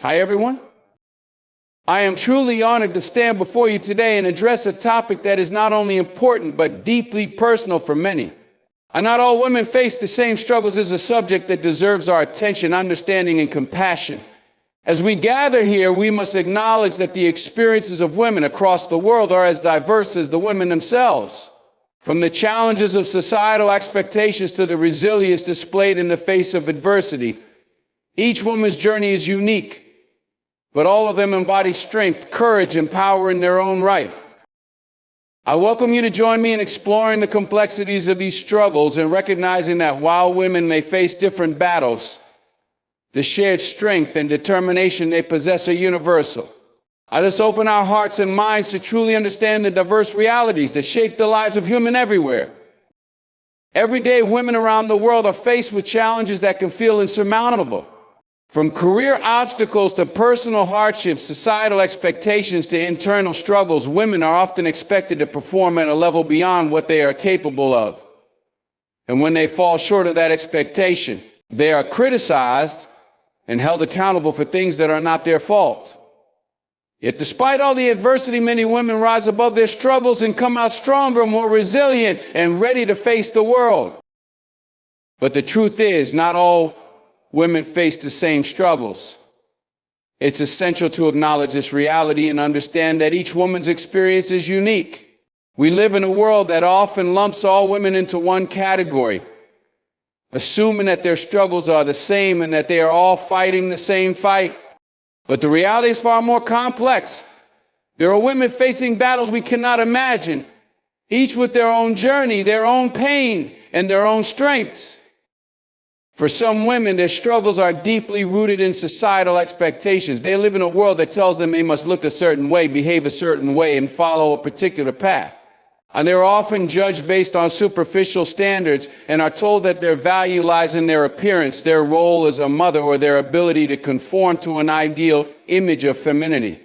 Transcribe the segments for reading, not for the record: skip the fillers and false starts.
Hi, everyone. I am truly honored to stand before you today and address a topic that is not only important but deeply personal for many. And not all women face the same struggles is a subject that deserves our attention, understanding, and compassion. As we gather here, we must acknowledge that the experiences of women across the world are as diverse as the women themselves. From the challenges of societal expectations to the resilience displayed in the face of adversity, each woman's journey is unique, but all of them embody strength, courage, and power in their own right. I welcome you to join me in exploring the complexities of these struggles and recognizing that while women may face different battles, the shared strength and determination they possess are universal. Let us open our hearts and minds to truly understand the diverse realities that shape the lives of women everywhere. Every day, women around the world are faced with challenges that can feel insurmountable. From career obstacles to personal hardships, societal expectations to internal struggles, women are often expected to perform at a level beyond what they are capable of. And when they fall short of that expectation, they are criticized and held accountable for things that are not their fault. Yet despite all the adversity, many women rise above their struggles and come out stronger, more resilient, and ready to face the world. But the truth is, not all women face the same struggles. It's essential to acknowledge this reality and understand that each woman's experience is unique. We live in a world that often lumps all women into one category, assuming that their struggles are the same and that they are all fighting the same fight. But the reality is far more complex. There are women facing battles we cannot imagine, each with their own journey, their own pain, and their own strengths. For some women, their struggles are deeply rooted in societal expectations. They live in a world that tells them they must look a certain way, behave a certain way, and follow a particular path. And they're often judged based on superficial standards and are told that their value lies in their appearance, their role as a mother, or their ability to conform to an ideal image of femininity.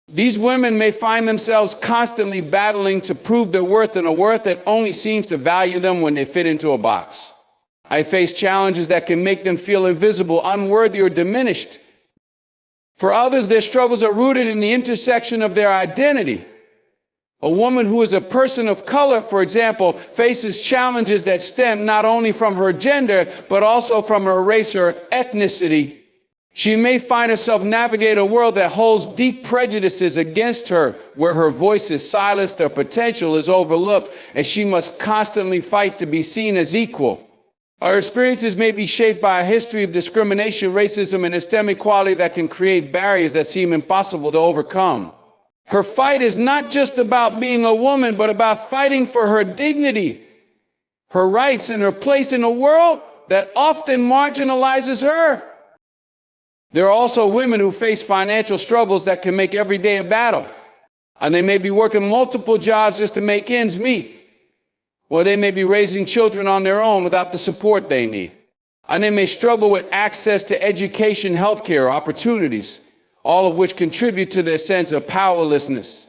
These women may find themselves constantly battling to prove their worth in a world that only seems to value them when they fit into a box. I face challenges that can make them feel invisible, unworthy, or diminished. For others, their struggles are rooted in the intersection of their identity. A woman who is a person of color, for example, faces challenges that stem not only from her gender, but also from her race or ethnicity. She may find herself navigating a world that holds deep prejudices against her, where her voice is silenced, her potential is overlooked, and she must constantly fight to be seen as equal. Our experiences may be shaped by a history of discrimination, racism, and STEM equality that can create barriers that seem impossible to overcome. Her fight is not just about being a woman, but about fighting for her dignity, her rights, and her place in a world that often marginalizes her. There are also women who face financial struggles that can make every day a battle. And they may be working multiple jobs just to make ends meet. Or they may be raising children on their own without the support they need. And they may struggle with access to education, healthcare, opportunities, all of which contribute to their sense of powerlessness.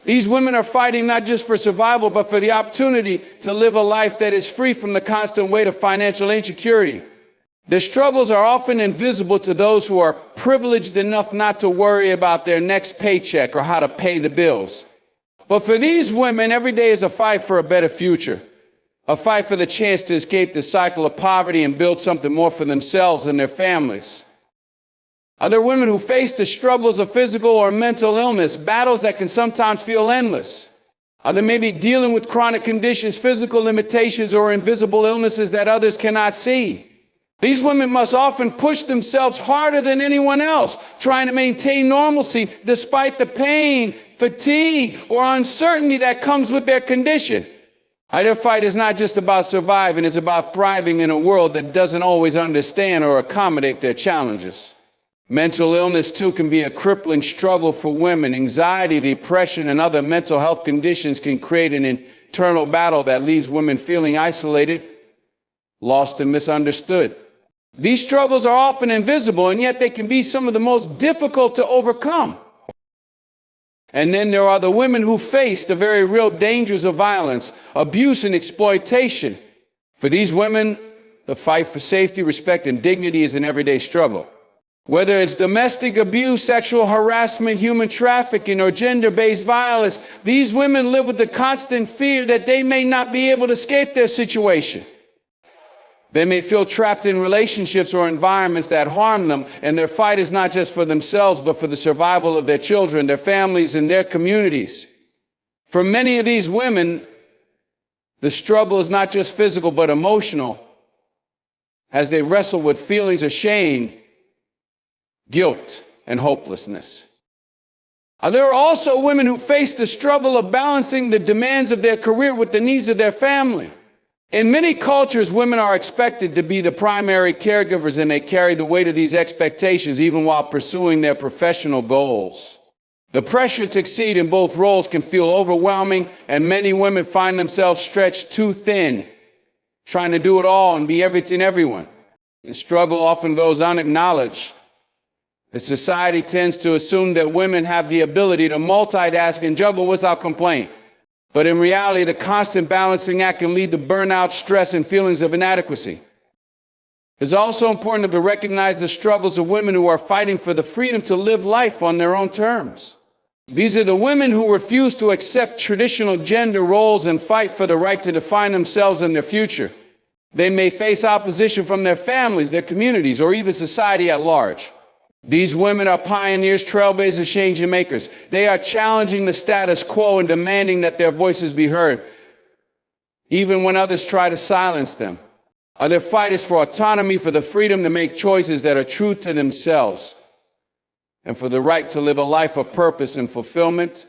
These women are fighting not just for survival, but for the opportunity to live a life that is free from the constant weight of financial insecurity. Their struggles are often invisible to those who are privileged enough not to worry about their next paycheck or how to pay the bills. But for these women, every day is a fight for a better future, a fight for the chance to escape the cycle of poverty and build something more for themselves and their families. Are there women who face the struggles of physical or mental illness, battles that can sometimes feel endless? Are they maybe dealing with chronic conditions, physical limitations, or invisible illnesses that others cannot see? These women must often push themselves harder than anyone else, trying to maintain normalcy despite the pain, fatigue, or uncertainty that comes with their condition. Their fight is not just about surviving, it's about thriving in a world that doesn't always understand or accommodate their challenges. Mental illness, too, can be a crippling struggle for women. Anxiety, depression, and other mental health conditions can create an internal battle that leaves women feeling isolated, lost, and misunderstood. These struggles are often invisible, and yet they can be some of the most difficult to overcome. And then there are the women who face the very real dangers of violence, abuse, and exploitation. For these women, the fight for safety, respect, and dignity is an everyday struggle. Whether it's domestic abuse, sexual harassment, human trafficking, or gender-based violence, these women live with the constant fear that they may not be able to escape their situation. They may feel trapped in relationships or environments that harm them, and their fight is not just for themselves, but for the survival of their children, their families, and their communities. For many of these women, the struggle is not just physical, but emotional, as they wrestle with feelings of shame, guilt, and hopelessness. There are also women who face the struggle of balancing the demands of their career with the needs of their family. In many cultures, women are expected to be the primary caregivers, and they carry the weight of these expectations even while pursuing their professional goals. The pressure to succeed in both roles can feel overwhelming, and many women find themselves stretched too thin, trying to do it all and be everything to everyone. The struggle often goes unacknowledged. The society tends to assume that women have the ability to multitask and juggle without complaint. But in reality, the constant balancing act can lead to burnout, stress, and feelings of inadequacy. It's also important to recognize the struggles of women who are fighting for the freedom to live life on their own terms. These are the women who refuse to accept traditional gender roles and fight for the right to define themselves and their future. They may face opposition from their families, their communities, or even society at large. These women are pioneers, trailblazers, change makers. They are challenging the status quo and demanding that their voices be heard, even when others try to silence them. Their fight is for autonomy, for the freedom to make choices that are true to themselves, and for the right to live a life of purpose and fulfillment.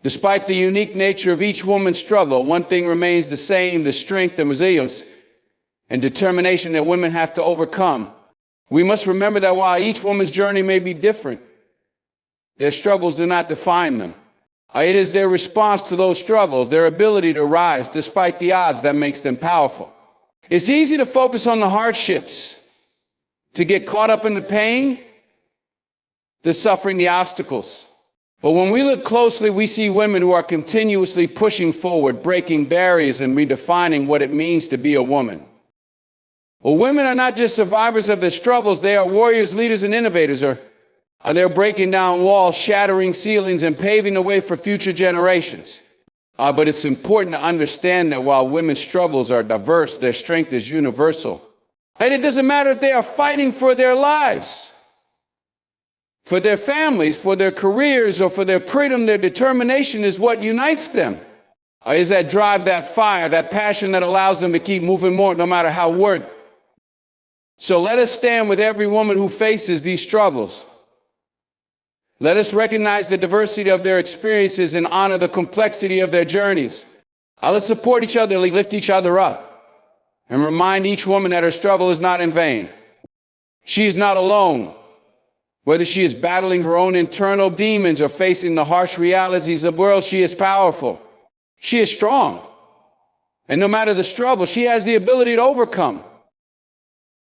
Despite the unique nature of each woman's struggle, one thing remains the same: the strength and resilience and determination that women have to overcome. We must remember that while each woman's journey may be different, their struggles do not define them. It is their response to those struggles, their ability to rise despite the odds, that makes them powerful. It's easy to focus on the hardships, to get caught up in the pain, the suffering, the obstacles. But when we look closely, we see women who are continuously pushing forward, breaking barriers, and redefining what it means to be a woman. Well, women are not just survivors of their struggles, they are warriors, leaders, and innovators. They're breaking down walls, shattering ceilings, and paving the way for future generations. But it's important to understand that while women's struggles are diverse, their strength is universal. And it doesn't matter if they are fighting for their lives, for their families, for their careers, or for their freedom. Their determination is what unites them. Is that drive, that fire, that passion that allows them to keep moving more no matter how hard. So let us stand with every woman who faces these struggles. Let us recognize the diversity of their experiences and honor the complexity of their journeys. Let's support each other, lift each other up, and remind each woman that her struggle is not in vain. She is not alone. Whether she is battling her own internal demons or facing the harsh realities of the world, she is powerful. She is strong. And no matter the struggle, she has the ability to overcome.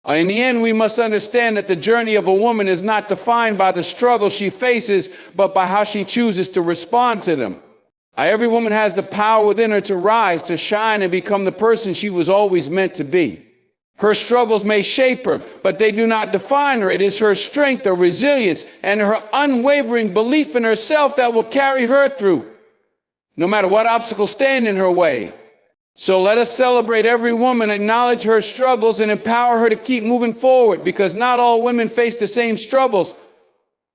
In the end, we must understand that the journey of a woman is not defined by the struggle she faces, but by how she chooses to respond to them. Every woman has the power within her to rise, to shine, and become the person she was always meant to be. Her struggles may shape her, but they do not define her. It is her strength, her resilience, and her unwavering belief in herself that will carry her through, no matter what obstacles stand in her way. So let us celebrate every woman, acknowledge her struggles, and empower her to keep moving forward, because not all women face the same struggles,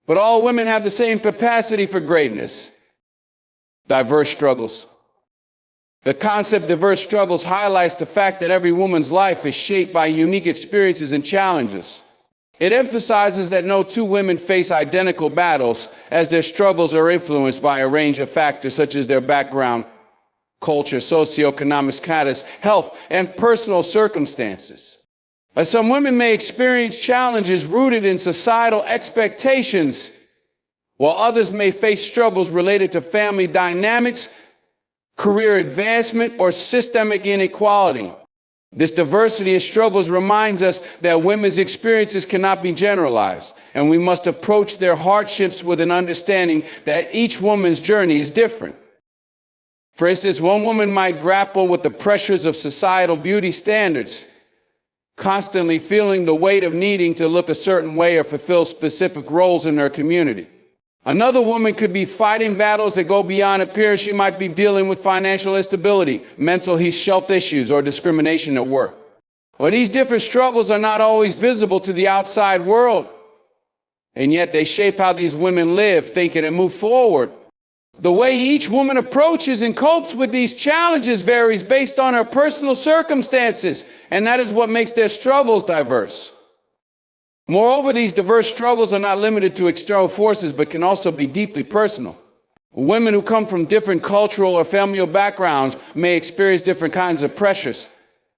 but all women have the same capacity for greatness. Diverse struggles. The concept diverse struggles highlights the fact that every woman's life is shaped by unique experiences and challenges. It emphasizes that no two women face identical battles, as their struggles are influenced by a range of factors such as their background, culture, socioeconomic status, health, and personal circumstances. Some women may experience challenges rooted in societal expectations, while others may face struggles related to family dynamics, career advancement, or systemic inequality. This diversity of struggles reminds us that women's experiences cannot be generalized, and we must approach their hardships with an understanding that each woman's journey is different. For instance, one woman might grapple with the pressures of societal beauty standards, constantly feeling the weight of needing to look a certain way or fulfill specific roles in their community. Another woman could be fighting battles that go beyond appearance. She might be dealing with financial instability, mental health issues, or discrimination at work. Well, these different struggles are not always visible to the outside world, and yet they shape how these women live, think, and move forward. The way each woman approaches and copes with these challenges varies based on her personal circumstances, and that is what makes their struggles diverse. Moreover, these diverse struggles are not limited to external forces, but can also be deeply personal. Women who come from different cultural or familial backgrounds may experience different kinds of pressures.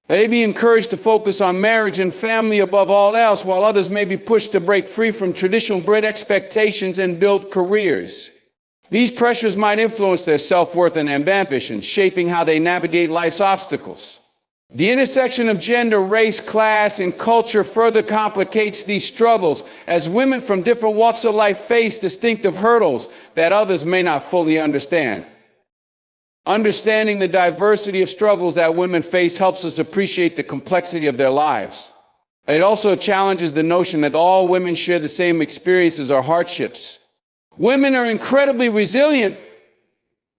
They may be encouraged to focus on marriage and family above all else, while others may be pushed to break free from traditional bred expectations and build careers. These pressures might influence their self-worth and ambitions, shaping how they navigate life's obstacles. The intersection of gender, race, class, and culture further complicates these struggles, as women from different walks of life face distinctive hurdles that others may not fully understand. Understanding the diversity of struggles that women face helps us appreciate the complexity of their lives. It also challenges the notion that all women share the same experiences or hardships. Women are incredibly resilient,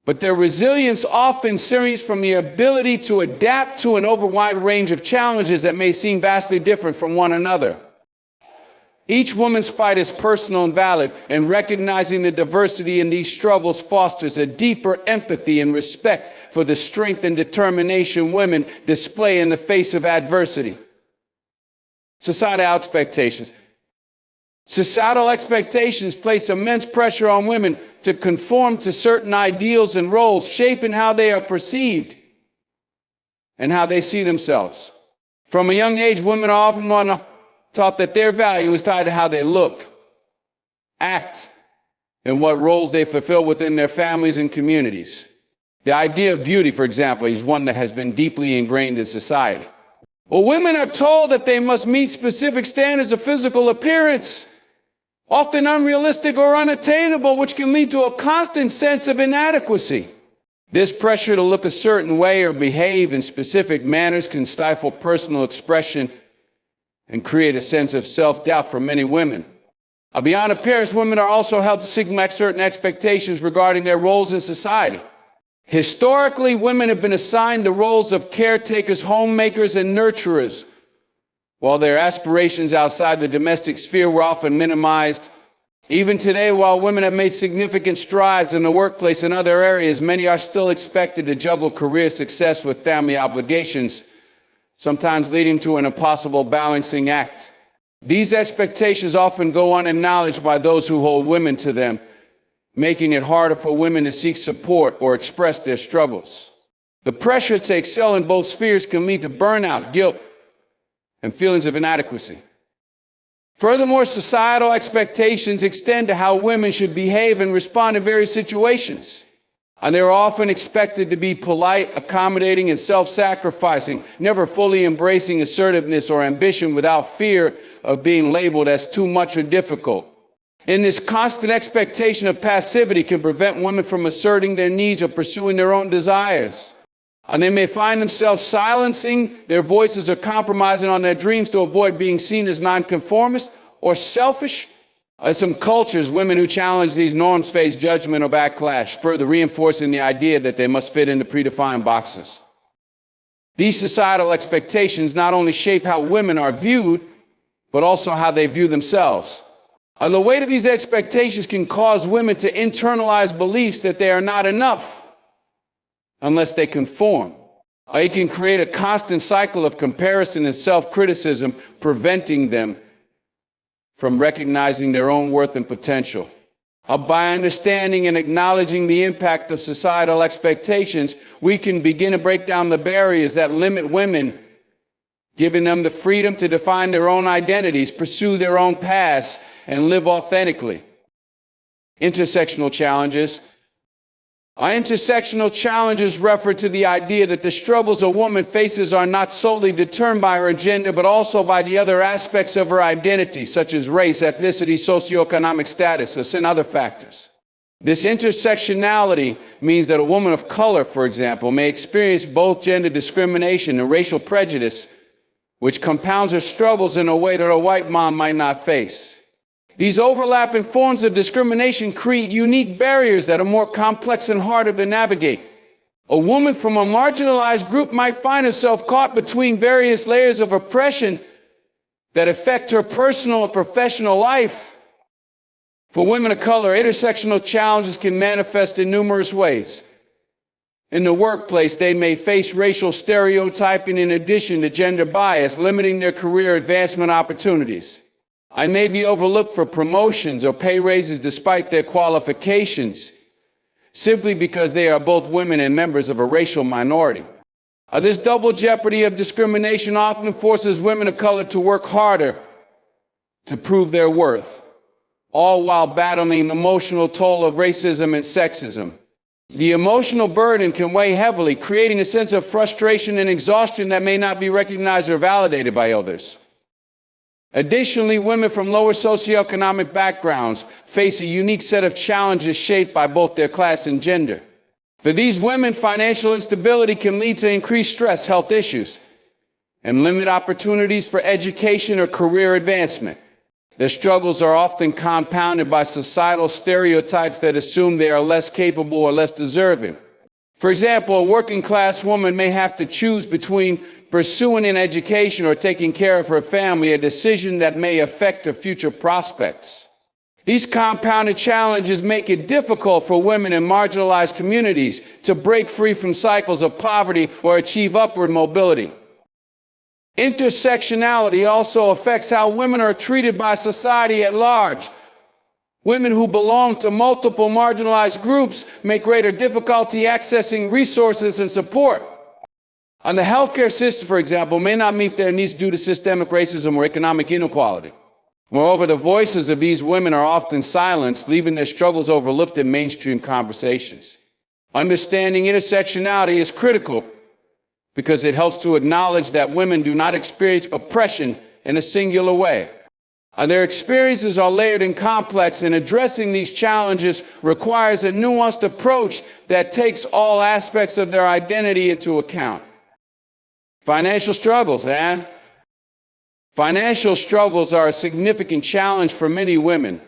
but their resilience often stems from the ability to adapt to an wide range of challenges that may seem vastly different from one another. Each woman's fight is personal and valid, and recognizing the diversity in these struggles fosters a deeper empathy and respect for the strength and determination women display in the face of adversity. Societal expectations. Societal expectations place immense pressure on women to conform to certain ideals and roles, shaping how they are perceived and how they see themselves. From a young age, women are often taught that their value is tied to how they look, act, and what roles they fulfill within their families and communities. The idea of beauty, for example, is one that has been deeply ingrained in society. Well, women are told that they must meet specific standards of physical appearance, often unrealistic or unattainable, which can lead to a constant sense of inadequacy. This pressure to look a certain way or behave in specific manners can stifle personal expression and create a sense of self-doubt for many women. Beyond appearance, women are also held to stigmatize certain expectations regarding their roles in society. Historically, women have been assigned the roles of caretakers, homemakers, and nurturers, while their aspirations outside the domestic sphere were often minimized. Even today, while women have made significant strides in the workplace and other areas, many are still expected to juggle career success with family obligations, sometimes leading to an impossible balancing act. These expectations often go unacknowledged by those who hold women to them, making it harder for women to seek support or express their struggles. The pressure to excel in both spheres can lead to burnout, guilt, and feelings of inadequacy. Furthermore, societal expectations extend to how women should behave and respond in various situations. And they are often expected to be polite, accommodating, and self-sacrificing, never fully embracing assertiveness or ambition without fear of being labeled as too much or difficult. And this constant expectation of passivity can prevent women from asserting their needs or pursuing their own desires. And they may find themselves silencing their voices or compromising on their dreams to avoid being seen as nonconformist or selfish. In some cultures, women who challenge these norms face judgment or backlash, further reinforcing the idea that they must fit into predefined boxes. These societal expectations not only shape how women are viewed, but also how they view themselves. And the weight of these expectations can cause women to internalize beliefs that they are not enough unless they conform. It can create a constant cycle of comparison and self-criticism, preventing them from recognizing their own worth and potential. By understanding and acknowledging the impact of societal expectations, we can begin to break down the barriers that limit women, giving them the freedom to define their own identities, pursue their own paths, and live authentically. Intersectional challenges. Intersectional challenges refer to the idea that the struggles a woman faces are not solely determined by her gender, but also by the other aspects of her identity, such as race, ethnicity, socioeconomic status, and other factors. This intersectionality means that a woman of color, for example, may experience both gender discrimination and racial prejudice which compounds her struggles in a way that a white mom might not face. These overlapping forms of discrimination create unique barriers that are more complex and harder to navigate. A woman from a marginalized group might find herself caught between various layers of oppression that affect her personal and professional life. For women of color, intersectional challenges can manifest in numerous ways. In the workplace, they may face racial stereotyping in addition to gender bias, limiting their career advancement opportunities. I may be overlooked for promotions or pay raises despite their qualifications, simply because they are both women and members of a racial minority. This double jeopardy of discrimination often forces women of color to work harder to prove their worth, all while battling the emotional toll of racism and sexism. The emotional burden can weigh heavily, creating a sense of frustration and exhaustion that may not be recognized or validated by others. Additionally, women from lower socioeconomic backgrounds face a unique set of challenges shaped by both their class and gender. For these women, financial instability can lead to increased stress, health issues, and limited opportunities for education or career advancement. Their struggles are often compounded by societal stereotypes that assume they are less capable or less deserving. For example, a working-class woman may have to choose between pursuing an education or taking care of her family, a decision that may affect her future prospects. These compounded challenges make it difficult for women in marginalized communities to break free from cycles of poverty or achieve upward mobility. Intersectionality also affects how women are treated by society at large. Women who belong to multiple marginalized groups may greater difficulty accessing resources and support. And the healthcare system, for example, may not meet their needs due to systemic racism or economic inequality. Moreover, the voices of these women are often silenced, leaving their struggles overlooked in mainstream conversations. Understanding intersectionality is critical because it helps to acknowledge that women do not experience oppression in a singular way. Their experiences are layered and complex, and addressing these challenges requires a nuanced approach that takes all aspects of their identity into account. Financial struggles, Financial struggles are a significant challenge for many women,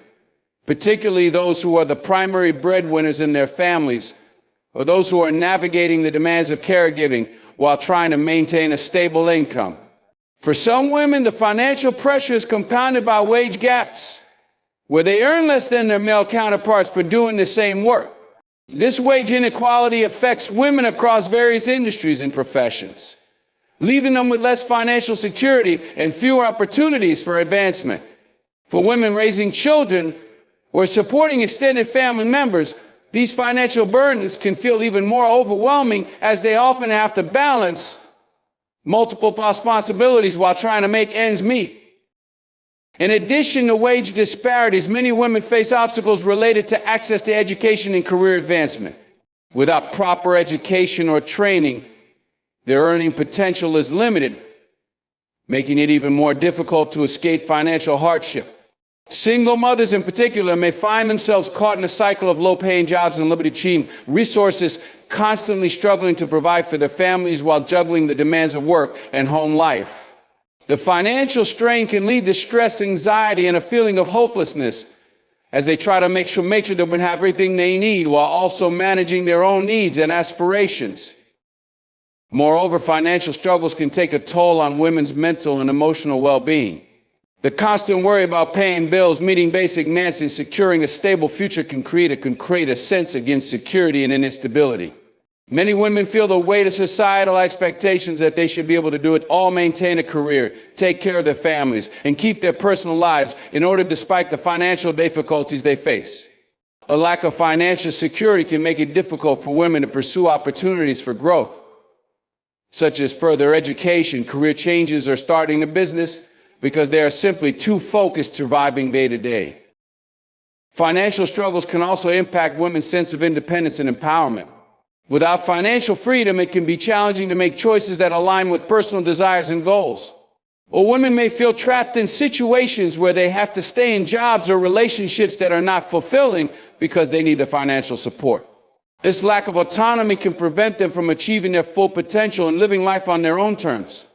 particularly those who are the primary breadwinners in their families, or those who are navigating the demands of caregiving while trying to maintain a stable income. For some women, the financial pressure is compounded by wage gaps, where they earn less than their male counterparts for doing the same work. This wage inequality affects women across various industries and professions, leaving them with less financial security and fewer opportunities for advancement. For women raising children or supporting extended family members, these financial burdens can feel even more overwhelming, as they often have to balance multiple responsibilities while trying to make ends meet. In addition to wage disparities, many women face obstacles related to access to education and career advancement. Without proper education or training, their earning potential is limited, making it even more difficult to escape financial hardship. Single mothers in particular may find themselves caught in a cycle of low-paying jobs and limited team resources, constantly struggling to provide for their families while juggling the demands of work and home life. The financial strain can lead to stress, anxiety, and a feeling of hopelessness as they try to make sure they have everything they need while also managing their own needs and aspirations. Moreover, financial struggles can take a toll on women's mental and emotional well-being. The constant worry about paying bills, meeting basic needs, and securing a stable future can create a sense of insecurity and instability. Many women feel the weight of societal expectations that they should be able to do it all, maintain a career, take care of their families, and keep their personal lives in order despite the financial difficulties they face. A lack of financial security can make it difficult for women to pursue opportunities for growth, such as further education, career changes, or starting a business, because they are simply too focused surviving day to day. Financial struggles can also impact women's sense of independence and empowerment. Without financial freedom, it can be challenging to make choices that align with personal desires and goals. Or women may feel trapped in situations where they have to stay in jobs or relationships that are not fulfilling because they need the financial support. This lack of autonomy can prevent them from achieving their full potential and living life on their own terms.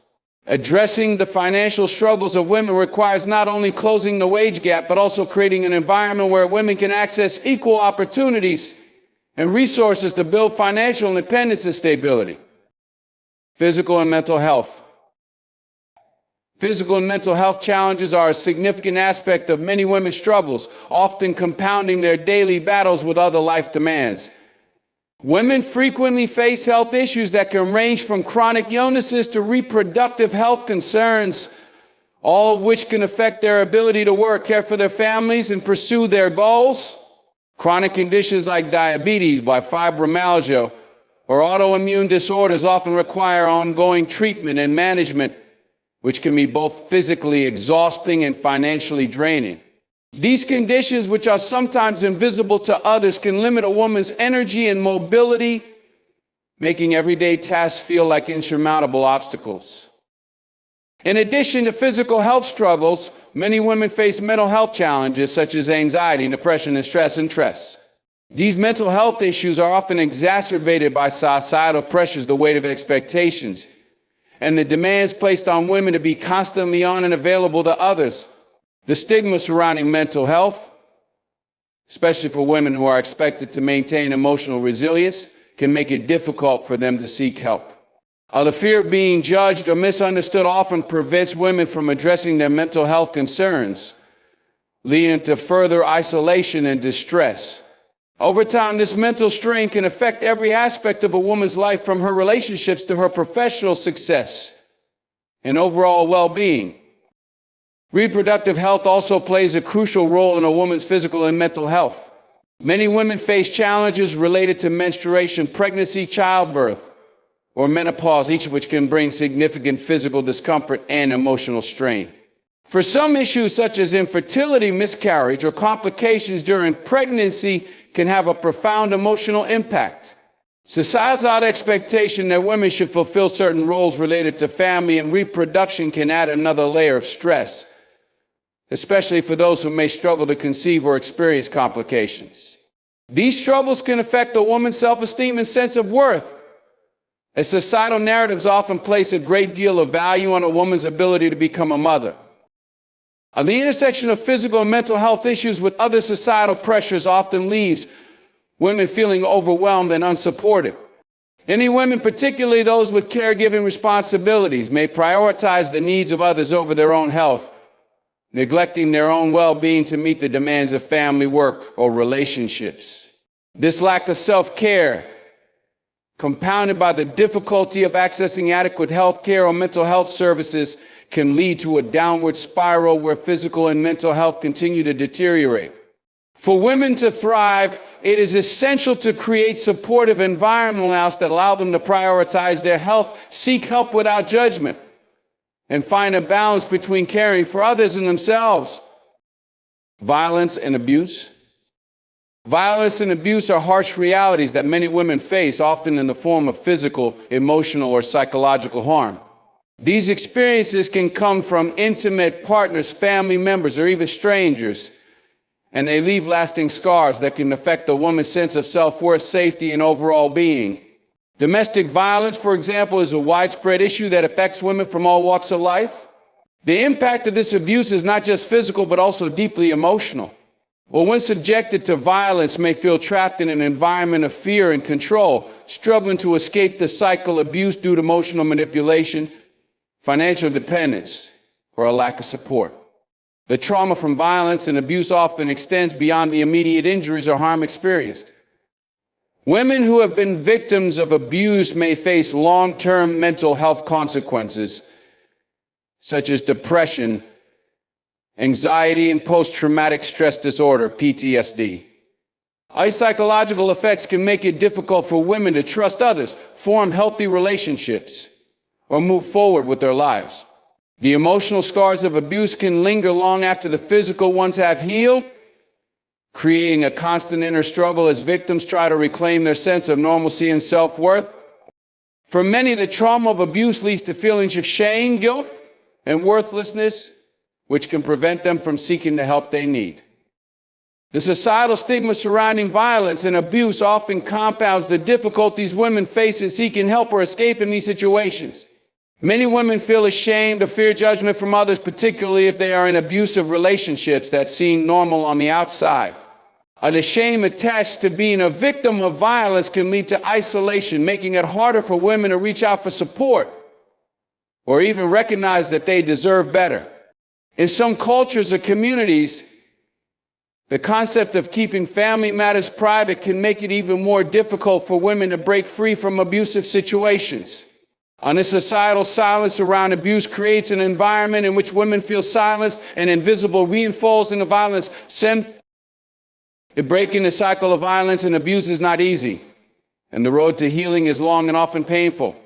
Addressing the financial struggles of women requires not only closing the wage gap, but also creating an environment where women can access equal opportunities and resources to build financial independence and stability. Physical and mental health. Physical and mental health challenges are a significant aspect of many women's struggles, often compounding their daily battles with other life demands. Women frequently face health issues that can range from chronic illnesses to reproductive health concerns, all of which can affect their ability to work, care for their families, and pursue their goals. Chronic conditions like diabetes, fibromyalgia, or autoimmune disorders often require ongoing treatment and management, which can be both physically exhausting and financially draining. These conditions, which are sometimes invisible to others, can limit a woman's energy and mobility, making everyday tasks feel like insurmountable obstacles. In addition to physical health struggles, many women face mental health challenges such as anxiety, depression, and stress. These mental health issues are often exacerbated by societal pressures, the weight of expectations, and the demands placed on women to be constantly on and available to others. The stigma surrounding mental health, especially for women who are expected to maintain emotional resilience, can make it difficult for them to seek help. The fear of being judged or misunderstood often prevents women from addressing their mental health concerns, leading to further isolation and distress. Over time, this mental strain can affect every aspect of a woman's life, from her relationships to her professional success and overall well-being. Reproductive health also plays a crucial role in a woman's physical and mental health. Many women face challenges related to menstruation, pregnancy, childbirth, or menopause, each of which can bring significant physical discomfort and emotional strain. For some issues such as infertility, miscarriage, or complications during pregnancy can have a profound emotional impact. Societal expectation that women should fulfill certain roles related to family and reproduction can add another layer of stress, especially for those who may struggle to conceive or experience complications. These struggles can affect a woman's self-esteem and sense of worth, as societal narratives often place a great deal of value on a woman's ability to become a mother. The intersection of physical and mental health issues with other societal pressures often leaves women feeling overwhelmed and unsupported. Many women, particularly those with caregiving responsibilities, may prioritize the needs of others over their own health, neglecting their own well-being to meet the demands of family, work, or relationships. This lack of self-care, compounded by the difficulty of accessing adequate health care or mental health services, can lead to a downward spiral where physical and mental health continue to deteriorate. For women to thrive, it is essential to create supportive environments that allow them to prioritize their health, seek help without judgment, and find a balance between caring for others and themselves. Violence and abuse. Violence and abuse are harsh realities that many women face, often in the form of physical, emotional, or psychological harm. These experiences can come from intimate partners, family members, or even strangers, and they leave lasting scars that can affect a woman's sense of self-worth, safety, and overall being. Domestic violence, for example, is a widespread issue that affects women from all walks of life. The impact of this abuse is not just physical, but also deeply emotional. When subjected to violence, may feel trapped in an environment of fear and control, struggling to escape the cycle of abuse due to emotional manipulation, financial dependence, or a lack of support. The trauma from violence and abuse often extends beyond the immediate injuries or harm experienced. Women who have been victims of abuse may face long-term mental health consequences, such as depression, anxiety, and post-traumatic stress disorder, PTSD. These psychological effects can make it difficult for women to trust others, form healthy relationships, or move forward with their lives. The emotional scars of abuse can linger long after the physical ones have healed, creating a constant inner struggle as victims try to reclaim their sense of normalcy and self-worth. For many, the trauma of abuse leads to feelings of shame, guilt, and worthlessness, which can prevent them from seeking the help they need. The societal stigma surrounding violence and abuse often compounds the difficulties women face in seeking help or escape in these situations. Many women feel ashamed or fear judgment from others, particularly if they are in abusive relationships that seem normal on the outside. The shame attached to being a victim of violence can lead to isolation, making it harder for women to reach out for support or even recognize that they deserve better. In some cultures or communities, the concept of keeping family matters private can make it even more difficult for women to break free from abusive situations. The societal silence around abuse creates an environment in which women feel silenced and invisible, reinforcing the violence. Breaking the cycle of violence and abuse is not easy, and the road to healing is long and often painful.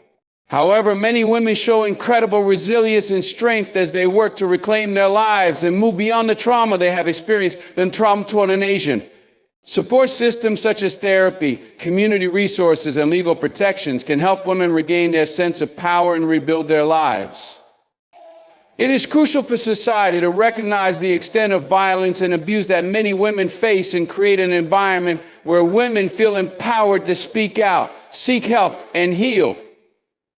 However, many women show incredible resilience and strength as they work to reclaim their lives and move beyond the trauma they have experienced in trauma-torn nation. Support systems such as therapy, community resources, and legal protections can help women regain their sense of power and rebuild their lives. It is crucial for society to recognize the extent of violence and abuse that many women face and create an environment where women feel empowered to speak out, seek help, and heal.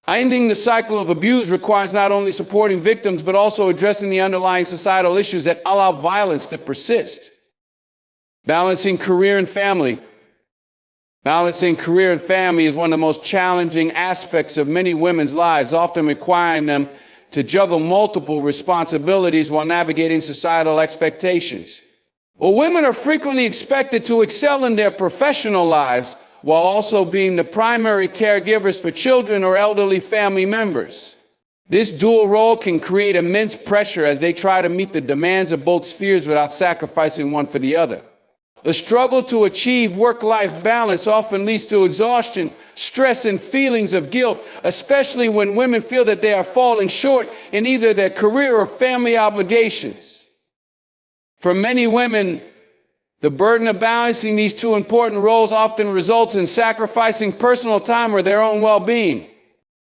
Ending the cycle of abuse requires not only supporting victims, but also addressing the underlying societal issues that allow violence to persist. Balancing career and family. Balancing career and family is one of the most challenging aspects of many women's lives, often requiring them to juggle multiple responsibilities while navigating societal expectations. Women are frequently expected to excel in their professional lives while also being the primary caregivers for children or elderly family members. This dual role can create immense pressure as they try to meet the demands of both spheres without sacrificing one for the other. The struggle to achieve work-life balance often leads to exhaustion, stress, and feelings of guilt, especially when women feel that they are falling short in either their career or family obligations. For many women, the burden of balancing these two important roles often results in sacrificing personal time or their own well-being.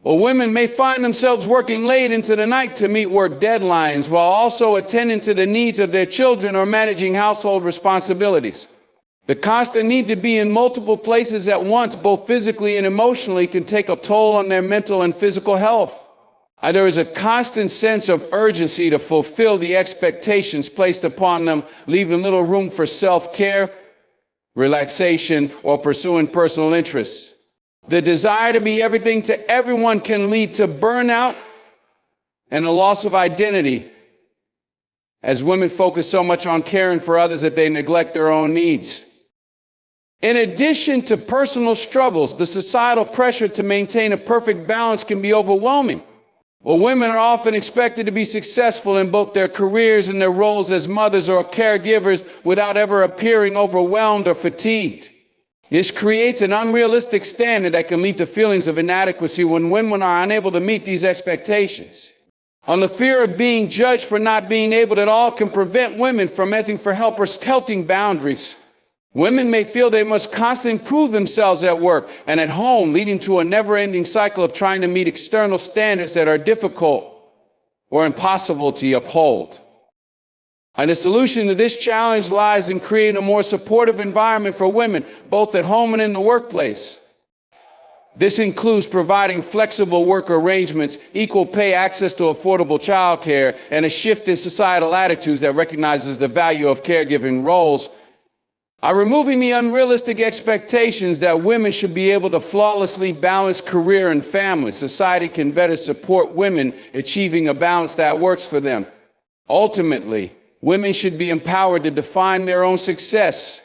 Women may find themselves working late into the night to meet work deadlines while also attending to the needs of their children or managing household responsibilities. The constant need to be in multiple places at once, both physically and emotionally, can take a toll on their mental and physical health. There is a constant sense of urgency to fulfill the expectations placed upon them, leaving little room for self-care, relaxation, or pursuing personal interests. The desire to be everything to everyone can lead to burnout and a loss of identity, as women focus so much on caring for others that they neglect their own needs. In addition to personal struggles, the societal pressure to maintain a perfect balance can be overwhelming. Women are often expected to be successful in both their careers and their roles as mothers or caregivers without ever appearing overwhelmed or fatigued. This creates an unrealistic standard that can lead to feelings of inadequacy when women are unable to meet these expectations. The fear of being judged for not being able at all can prevent women from asking for help or setting boundaries. Women may feel they must constantly prove themselves at work and at home, leading to a never-ending cycle of trying to meet external standards that are difficult or impossible to uphold. The solution to this challenge lies in creating a more supportive environment for women, both at home and in the workplace. This includes providing flexible work arrangements, equal pay, access to affordable childcare, and a shift in societal attitudes that recognizes the value of caregiving roles. Removing the unrealistic expectations that women should be able to flawlessly balance career and family, society can better support women achieving a balance that works for them. Ultimately, women should be empowered to define their own success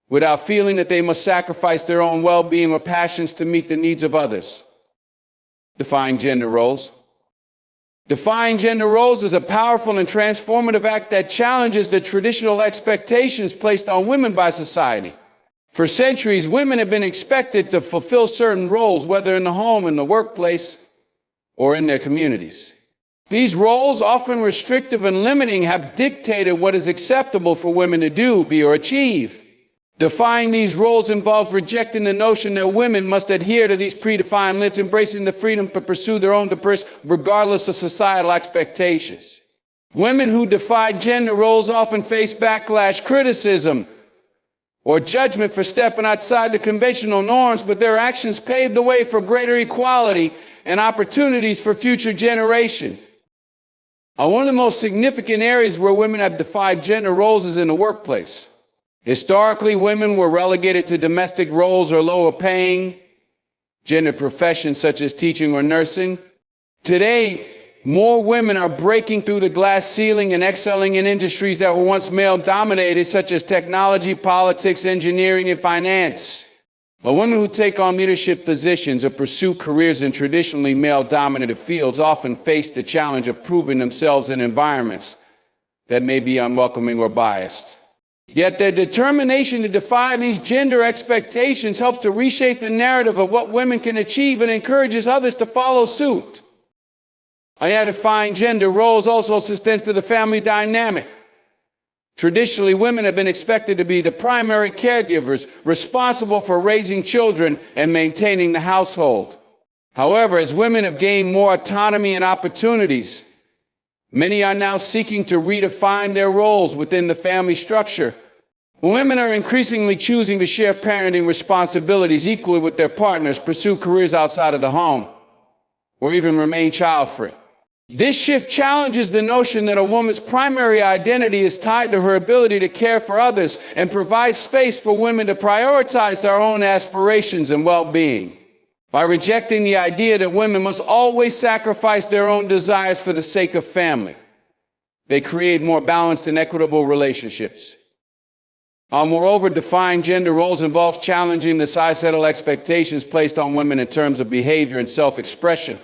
without feeling that they must sacrifice their own well-being or passions to meet the needs of others. Defying gender roles. Defying gender roles is a powerful and transformative act that challenges the traditional expectations placed on women by society. For centuries, women have been expected to fulfill certain roles, whether in the home, in the workplace, or in their communities. These roles, often restrictive and limiting, have dictated what is acceptable for women to do, be, or achieve. Defying these roles involves rejecting the notion that women must adhere to these predefined limits, embracing the freedom to pursue their own purpose regardless of societal expectations. Women who defy gender roles often face backlash, criticism, or judgment for stepping outside the conventional norms, but their actions paved the way for greater equality and opportunities for future generations. One of the most significant areas where women have defied gender roles is in the workplace. Historically, women were relegated to domestic roles or lower paying gender professions such as teaching or nursing. Today, more women are breaking through the glass ceiling and excelling in industries that were once male-dominated, such as technology, politics, engineering, and finance. But women who take on leadership positions or pursue careers in traditionally male-dominated fields often face the challenge of proving themselves in environments that may be unwelcoming or biased. Yet their determination to defy these gender expectations helps to reshape the narrative of what women can achieve and encourages others to follow suit. Defying gender roles also extends to the family dynamic. Traditionally, women have been expected to be the primary caregivers responsible for raising children and maintaining the household. However, as women have gained more autonomy and opportunities, many are now seeking to redefine their roles within the family structure. Women are increasingly choosing to share parenting responsibilities equally with their partners, pursue careers outside of the home, or even remain child-free. This shift challenges the notion that a woman's primary identity is tied to her ability to care for others and provides space for women to prioritize their own aspirations and well-being. By rejecting the idea that women must always sacrifice their own desires for the sake of family, they create more balanced and equitable relationships. Moreover, defying gender roles involves challenging the societal expectations placed on women in terms of behavior and self-expression.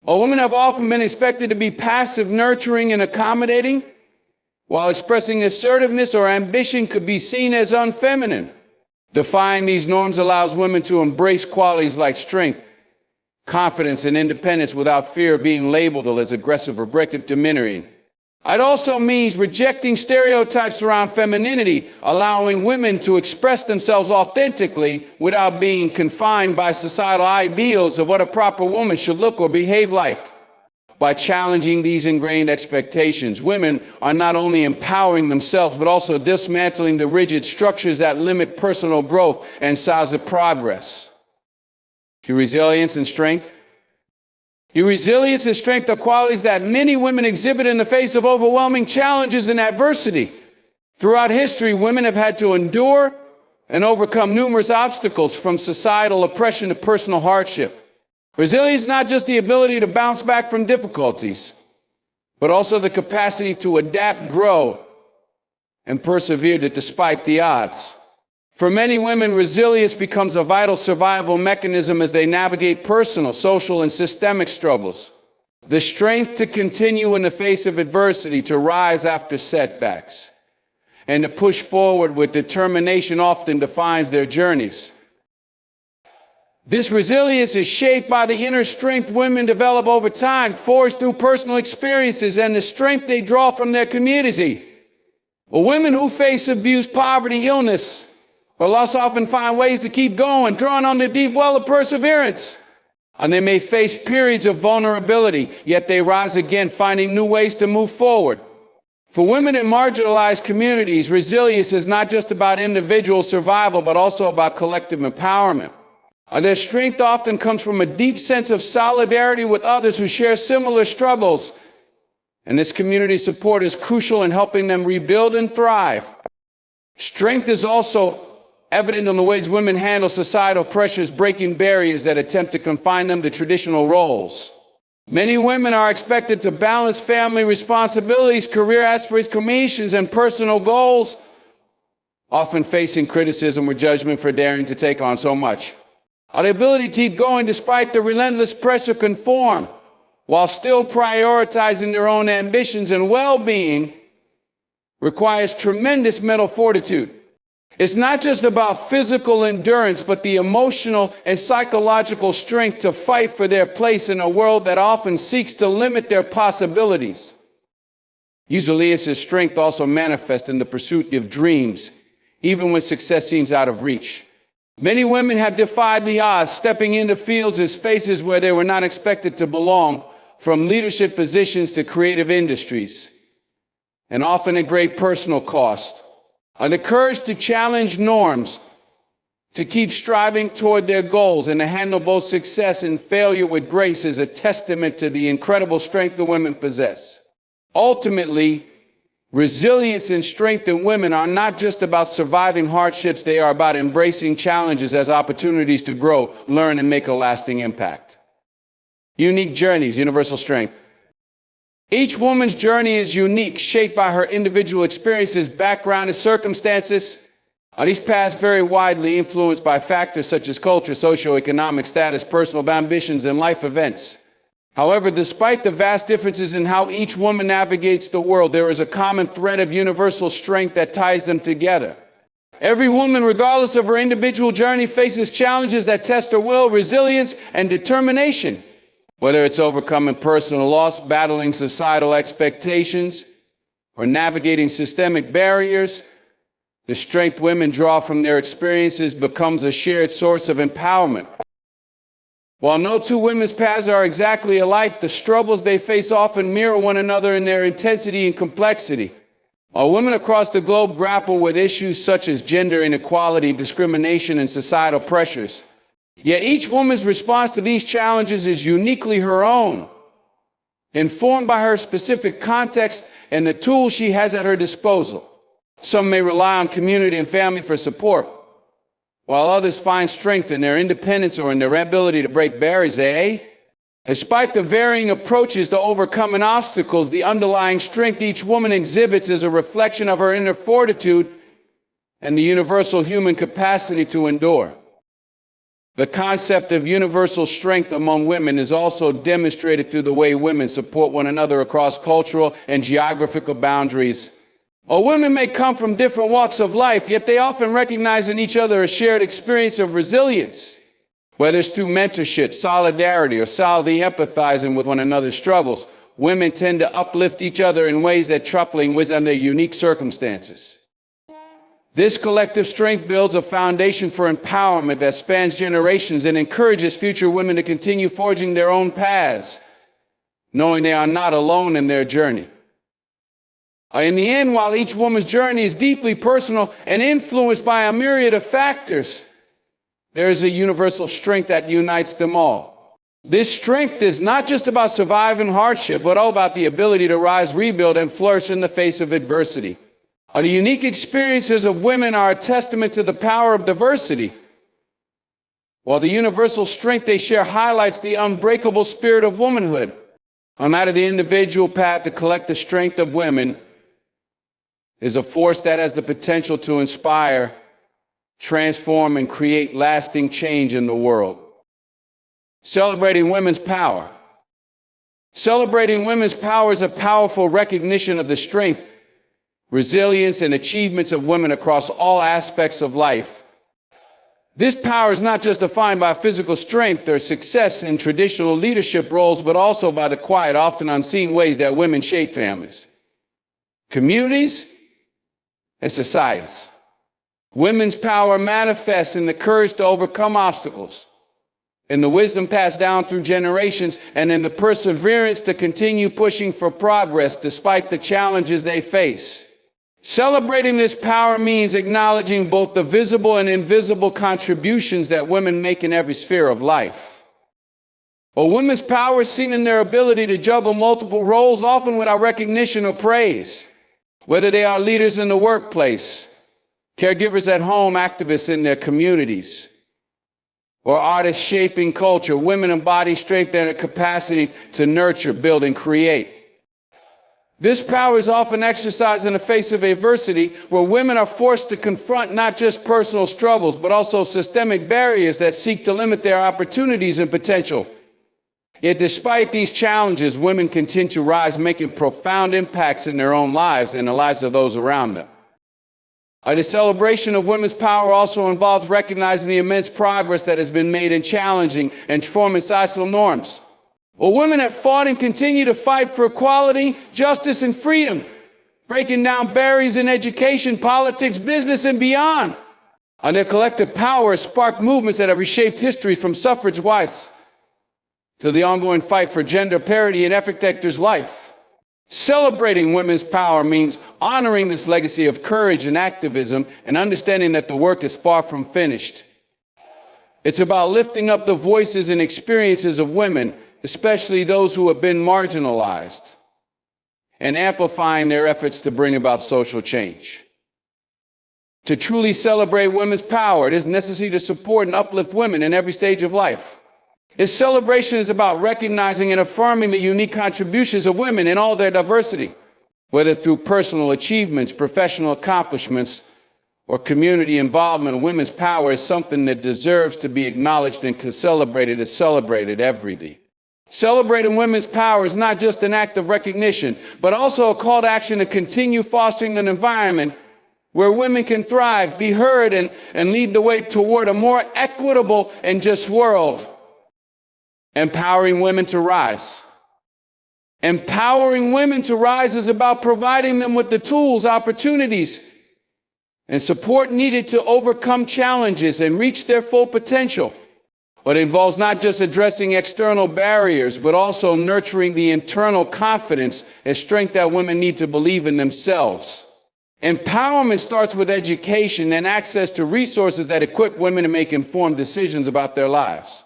Women have often been expected to be passive, nurturing, and accommodating, while expressing assertiveness or ambition could be seen as unfeminine. Defying these norms allows women to embrace qualities like strength, confidence, and independence without fear of being labeled as aggressive or diminutive. It also means rejecting stereotypes around femininity, allowing women to express themselves authentically without being confined by societal ideals of what a proper woman should look or behave like. By challenging these ingrained expectations, women are not only empowering themselves, but also dismantling the rigid structures that limit personal growth and size of progress. Your resilience and strength. Your resilience and strength are qualities that many women exhibit in the face of overwhelming challenges and adversity. Throughout history, women have had to endure and overcome numerous obstacles, from societal oppression to personal hardship. Resilience is not just the ability to bounce back from difficulties, but also the capacity to adapt, grow, and persevere despite the odds. For many women, resilience becomes a vital survival mechanism as they navigate personal, social, and systemic struggles. The strength to continue in the face of adversity, to rise after setbacks, and to push forward with determination often defines their journeys. This resilience is shaped by the inner strength women develop over time, forged through personal experiences and the strength they draw from their community. Women who face abuse, poverty, illness, or loss often find ways to keep going, drawing on their deep well of perseverance. And they may face periods of vulnerability, yet they rise again, finding new ways to move forward. For women in marginalized communities, resilience is not just about individual survival, but also about collective empowerment. Their strength often comes from a deep sense of solidarity with others who share similar struggles. And this community support is crucial in helping them rebuild and thrive. Strength is also evident in the ways women handle societal pressures, breaking barriers that attempt to confine them to traditional roles. Many women are expected to balance family responsibilities, career aspirations, and personal goals, often facing criticism or judgment for daring to take on so much. The ability to keep going despite the relentless pressure to conform, while still prioritizing their own ambitions and well-being, requires tremendous mental fortitude. It's not just about physical endurance, but the emotional and psychological strength to fight for their place in a world that often seeks to limit their possibilities. Resilience's strength also manifests in the pursuit of dreams, even when success seems out of reach. Many women have defied the odds, stepping into fields and spaces where they were not expected to belong, from leadership positions to creative industries, and often at great personal cost. The courage to challenge norms, to keep striving toward their goals, and to handle both success and failure with grace is a testament to the incredible strength the women possess. Ultimately, resilience and strength in women are not just about surviving hardships, they are about embracing challenges as opportunities to grow, learn, and make a lasting impact. Unique journeys, universal strength. Each woman's journey is unique, shaped by her individual experiences, background, and circumstances. These paths vary widely, influenced by factors such as culture, socioeconomic status, personal ambitions, and life events. However, despite the vast differences in how each woman navigates the world, there is a common thread of universal strength that ties them together. Every woman, regardless of her individual journey, faces challenges that test her will, resilience, and determination. Whether it's overcoming personal loss, battling societal expectations, or navigating systemic barriers, the strength women draw from their experiences becomes a shared source of empowerment. While no two women's paths are exactly alike, the struggles they face often mirror one another in their intensity and complexity. While women across the globe grapple with issues such as gender inequality, discrimination, and societal pressures, yet each woman's response to these challenges is uniquely her own, informed by her specific context and the tools she has at her disposal. Some may rely on community and family for support, while others find strength in their independence or in their ability to break barriers, Despite the varying approaches to overcoming obstacles, the underlying strength each woman exhibits is a reflection of her inner fortitude and the universal human capacity to endure. The concept of universal strength among women is also demonstrated through the way women support one another across cultural and geographical boundaries. While women may come from different walks of life, yet they often recognize in each other a shared experience of resilience. Whether it's through mentorship, solidarity, or solidly empathizing with one another's struggles, women tend to uplift each other in ways that truckling within their unique circumstances. This collective strength builds a foundation for empowerment that spans generations and encourages future women to continue forging their own paths, knowing they are not alone in their journey. In the end, while each woman's journey is deeply personal and influenced by a myriad of factors, there is a universal strength that unites them all. This strength is not just about surviving hardship, but all about the ability to rise, rebuild, and flourish in the face of adversity. The unique experiences of women are a testament to the power of diversity, while the universal strength they share highlights the unbreakable spirit of womanhood. No matter the individual path, the collective strength of women is a force that has the potential to inspire, transform, and create lasting change in the world. Celebrating women's power. Celebrating women's power is a powerful recognition of the strength, resilience, and achievements of women across all aspects of life. This power is not just defined by physical strength or success in traditional leadership roles, but also by the quiet, often unseen ways that women shape families, communities, and societies. Women's power manifests in the courage to overcome obstacles, in the wisdom passed down through generations, and in the perseverance to continue pushing for progress despite the challenges they face. Celebrating this power means acknowledging both the visible and invisible contributions that women make in every sphere of life. Women's power is seen in their ability to juggle multiple roles, often without recognition or praise. Whether they are leaders in the workplace, caregivers at home, activists in their communities, or artists shaping culture, women embody strength and a capacity to nurture, build, and create. This power is often exercised in the face of adversity, where women are forced to confront not just personal struggles, but also systemic barriers that seek to limit their opportunities and potential. Yet despite these challenges, women continue to rise, making profound impacts in their own lives and the lives of those around them. The celebration of women's power also involves recognizing the immense progress that has been made in challenging and transforming societal norms. Women have fought and continue to fight for equality, justice, and freedom, breaking down barriers in education, politics, business, and beyond. Their collective power has sparked movements that have reshaped history, from suffrage rights to the ongoing fight for gender parity in every sector's life. Celebrating women's power means honoring this legacy of courage and activism and understanding that the work is far from finished. It's about lifting up the voices and experiences of women, especially those who have been marginalized, and amplifying their efforts to bring about social change. To truly celebrate women's power, it is necessary to support and uplift women in every stage of life. This celebration is about recognizing and affirming the unique contributions of women in all their diversity, whether through personal achievements, professional accomplishments, or community involvement. Women's power is something that deserves to be acknowledged and celebrated every day. Celebrating women's power is not just an act of recognition, but also a call to action to continue fostering an environment where women can thrive, be heard, and lead the way toward a more equitable and just world. Empowering women to rise. Empowering women to rise is about providing them with the tools, opportunities, and support needed to overcome challenges and reach their full potential. But it involves not just addressing external barriers, but also nurturing the internal confidence and strength that women need to believe in themselves. Empowerment starts with education and access to resources that equip women to make informed decisions about their lives.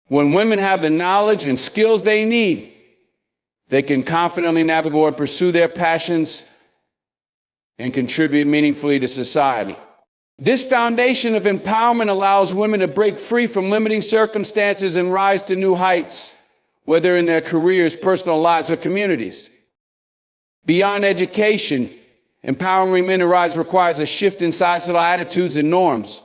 When women have the knowledge and skills they need, they can confidently navigate and pursue their passions and contribute meaningfully to society. This foundation of empowerment allows women to break free from limiting circumstances and rise to new heights, whether in their careers, personal lives, or communities. Beyond education, empowering women to rise requires a shift in societal attitudes and norms.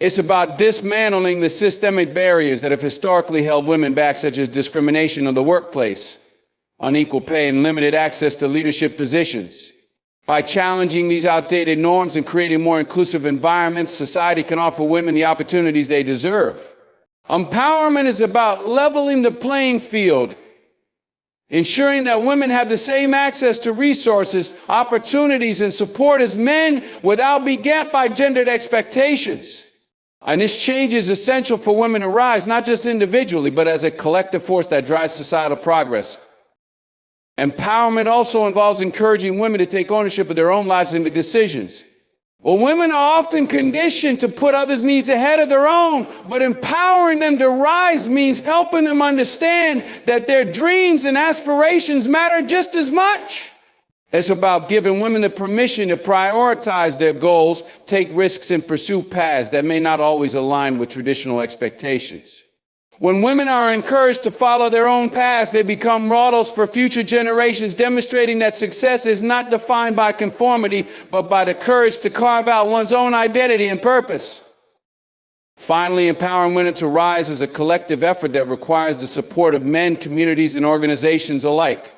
It's about dismantling the systemic barriers that have historically held women back, such as discrimination in the workplace, unequal pay, and limited access to leadership positions. By challenging these outdated norms and creating more inclusive environments, society can offer women the opportunities they deserve. Empowerment is about leveling the playing field, ensuring that women have the same access to resources, opportunities, and support as men without being gapped by gendered expectations. And this change is essential for women to rise, not just individually, but as a collective force that drives societal progress. Empowerment also involves encouraging women to take ownership of their own lives and make decisions. Well, women are often conditioned to put others' needs ahead of their own, but empowering them to rise means helping them understand that their dreams and aspirations matter just as much. It's about giving women the permission to prioritize their goals, take risks, and pursue paths that may not always align with traditional expectations. When women are encouraged to follow their own paths, they become models for future generations, demonstrating that success is not defined by conformity, but by the courage to carve out one's own identity and purpose. Finally, empowering women to rise is a collective effort that requires the support of men, communities, and organizations alike.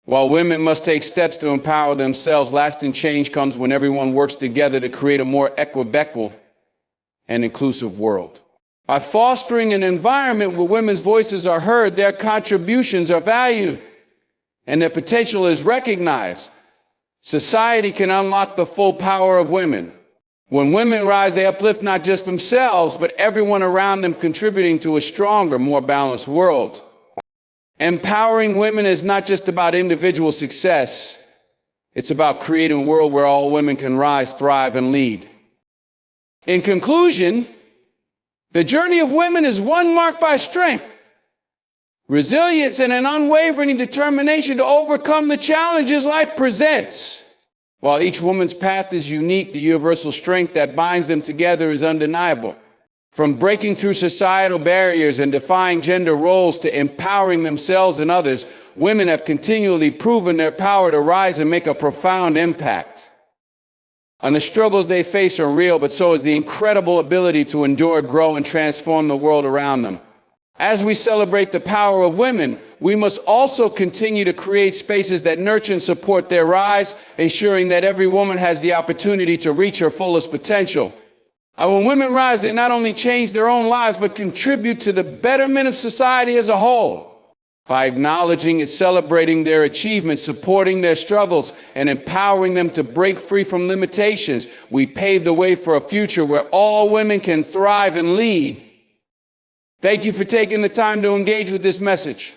While women must take steps to empower themselves, lasting change comes when everyone works together to create a more equitable and inclusive world. By fostering an environment where women's voices are heard, their contributions are valued, and their potential is recognized, society can unlock the full power of women. When women rise, they uplift not just themselves, but everyone around them, contributing to a stronger, more balanced world. Empowering women is not just about individual success. It's about creating a world where all women can rise, thrive, and lead. In conclusion, the journey of women is one marked by strength, resilience, and an unwavering determination to overcome the challenges life presents. While each woman's path is unique, the universal strength that binds them together is undeniable. From breaking through societal barriers and defying gender roles to empowering themselves and others, women have continually proven their power to rise and make a profound impact. And the struggles they face are real, but so is the incredible ability to endure, grow, and transform the world around them. As we celebrate the power of women, we must also continue to create spaces that nurture and support their rise, ensuring that every woman has the opportunity to reach her fullest potential. And when women rise, they not only change their own lives, but contribute to the betterment of society as a whole. By acknowledging and celebrating their achievements, supporting their struggles, and empowering them to break free from limitations, we pave the way for a future where all women can thrive and lead. Thank you for taking the time to engage with this message.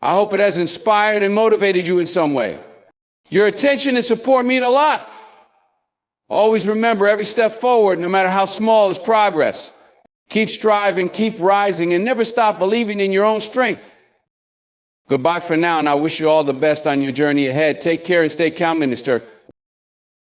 I hope it has inspired and motivated you in some way. Your attention and support mean a lot. Always remember, every step forward, no matter how small, is progress. Keep striving, keep rising, and never stop believing in your own strength. Goodbye for now, and I wish you all the best on your journey ahead. Take care and stay calm, Minister.